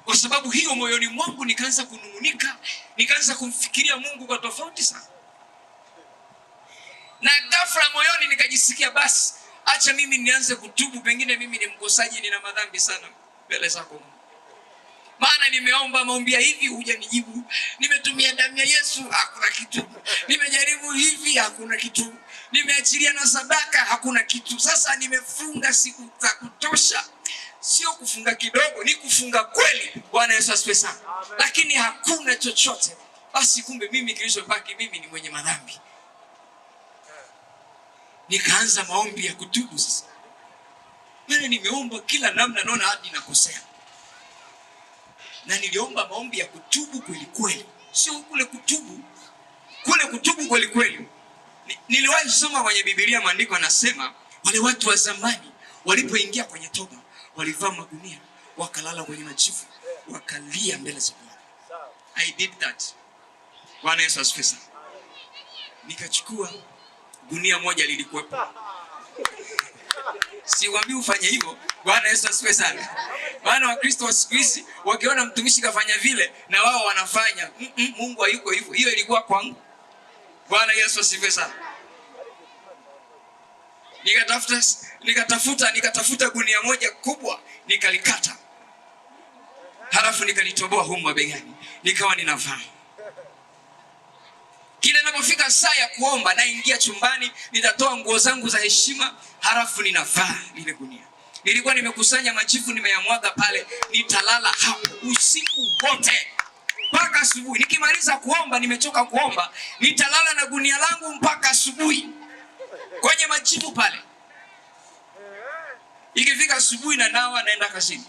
Kwa sababu hiyo moyoni mwangu nikaanza kunungunika, nikaanza kumfikiria Mungu kwa tofauti sana. Na ghafla moyoni nikajisikia basi acha mimi nianze kutubu, pengine mimi ni mkosaji, nina madhambi sana mbele zako. Maana nimeomba maombi hivi hujanijibu. Nimetumia damu ya Yesu hakuna kitu. Nimejaribu hivi hakuna kitu. Nimeachilia na sadaka hakuna kitu. Sasa nimefunga siku za kutosha. Sio kufunga kidogo, ni kufunga kweli. Bwana Yesu asifiwe sana. Lakini hakuna chochote. Basi kumbe mimi kilichobaki mimi ni mwenye madhambi. Nikaanza maombi ya kutubu sasa. Maana nimeomba kila namna naona hadi nakosea. Na niliomba maombi ya kutubu kweli kweli. Sio kule kutubu kweli kweli. Niliwahi kusoma kwenye Biblia maandiko yanasema wale watu wa zamani walipoingia kwenye toba walivaa magunia, wakalala kwenye majivu, wakalia mbele za Bwana. I did that. Bwana Yesu asifiwe sana. Nikachukua gunia moja lilikuwepo. Siwaambii ufanye hivyo. Bwana Yesu asifiwe sana. Maana Wakristo wa siku hizi wakiona mtumishi kafanya vile na wao wanafanya. Mungu hayuko hivyo. Hiyo ilikuwa kwangu. Bwana Yesu asifiwe sana. Nikatafuta gunia moja kubwa, nikalikata. Halafu nikalitoboa humu mabegani. Nikawa ninavaa. Kile ninapofika saa ya kuomba naingia chumbani, nitatoa nguo zangu za heshima, halafu ninavaa lile gunia. Nilikuwa nimekusanya majivu nimeyamwaga pale, nitalala hapo usiku wote mpaka asubuhi. Nikimaliza kuomba, nimechoka kuomba, nitalala na gunia langu mpaka asubuhi kwenye majivu pale. Ikifika asubuhi na nawa naenda kazini.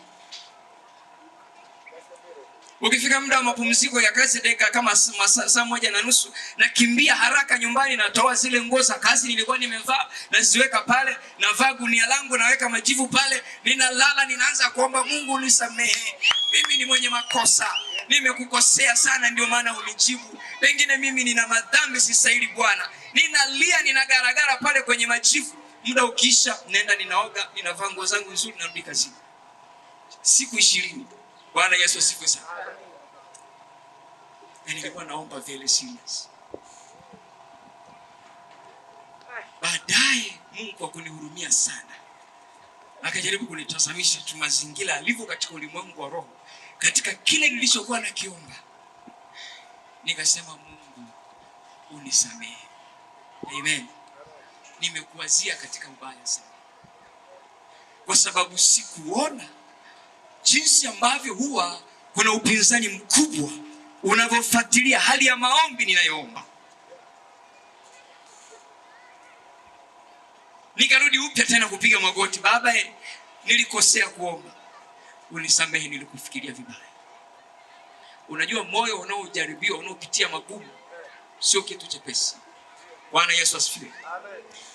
Ukifika muda wa mapumziko ya kazi dakika kama saa 1:30, nakimbia haraka nyumbani, natoa zile nguo za kazi nilikuwa nimevaa, naziweka pale, navaa gunia langu, naweka majivu pale, ninalala, ninaanza kuomba, Mungu unisamehe. Mimi ni mwenye makosa. Nimekukosea sana ndio maana unijibu. Pengine mimi nina madhambi sistahili Bwana. Ninalia, ninagaragara pale kwenye majivu. Muda ukiisha, nenda ninaoga, ninavaa nguo zangu nzuri, narudi kazini. Siku 20. Bwana Yesu asifiwe sana. Na nilikuwa naomba very serious. Baadaye Mungu kwa kunihurumia sana akajaribu kunitazamisha tu mazingira alivyo katika ulimwengu wa roho, katika kile nilichokuwa nakiomba. Nikasema, Mungu unisamehe. Amen. Nimekuwazia katika ubaya sana, kwa sababu sikuona jinsi ambavyo huwa kuna upinzani mkubwa unavyofuatilia hali ya maombi ninayoomba. Nikarudi upya tena kupiga magoti. Baba, nilikosea kuomba, unisamehe, nilikufikiria vibaya. Unajua moyo unaojaribiwa, unaopitia magumu sio kitu chepesi. Bwana Yesu asifiwe.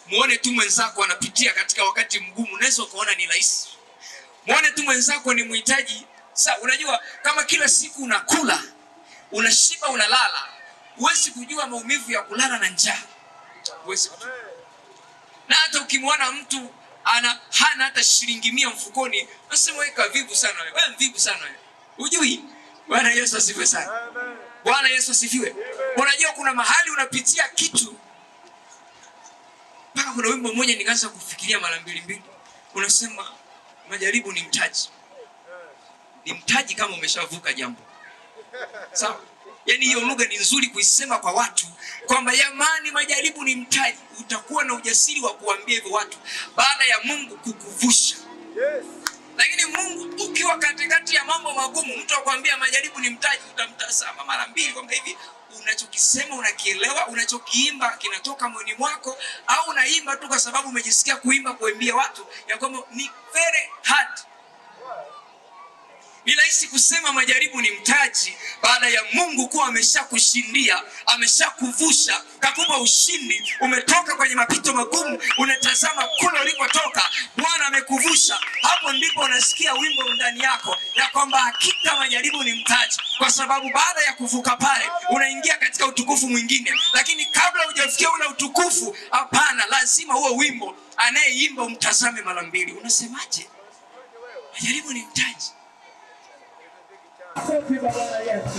Muone tu mwenzako anapitia katika wakati mgumu, unaweza kuona ni rahisi. Muone tu mwenzako ni mhitaji. Sasa unajua kama kila siku unakula, unashiba, unalala, huwezi kujua maumivu ya kulala na njaa. Huwezi kujua. Na hata ukimwona mtu hana hata shilingi 100 mfukoni, unasema wewe kavivu sana wewe. Wewe mvivu sana wewe. Hujui. Bwana Yesu asifiwe sana. Bwana Yesu asifiwe. Unajua kuna mahali unapitia kitu. Mpaka kuna wimbo mmoja nikaanza kufikiria mara mbili. Unasema majaribu ni mtaji. Ni mtaji kama umeshavuka jambo. Sawa? Yaani hiyo lugha ni nzuri kuisema kwa watu kwamba jamani, majaribu ni mtaji. Utakuwa na ujasiri wa kuambia hivyo watu baada ya Mungu kukuvusha. Yes. Lakini Mungu ukiwa katikati ya mambo magumu, mtu akwambia majaribu ni mtaji, utamtazama mara mbili kwamba hivi unachokisema unakielewa, unachokiimba kinatoka moyoni mwako, au unaimba tu kwa sababu umejisikia kuimbia watu, ya kwamba ni very hard. Ni rahisi kusema majaribu ni mtaji baada ya Mungu kuwa ameshakushindia, ameshakuvusha, kakupa ushindi, umetoka kwenye mapito magumu, unatazama kule ulikotoka, Bwana amekuvusha. Hapo ndipo unasikia wimbo ndani yako ya kwamba hakika majaribu ni mtaji, kwa sababu baada ya kuvuka pale unaingia katika utukufu mwingine. Lakini kabla hujafikia ule utukufu, hapana, lazima huo wimbo anayeimba umtazame mara mbili. Unasemaje? Majaribu ni mtaji. Makofi kwa Bwana Yesu.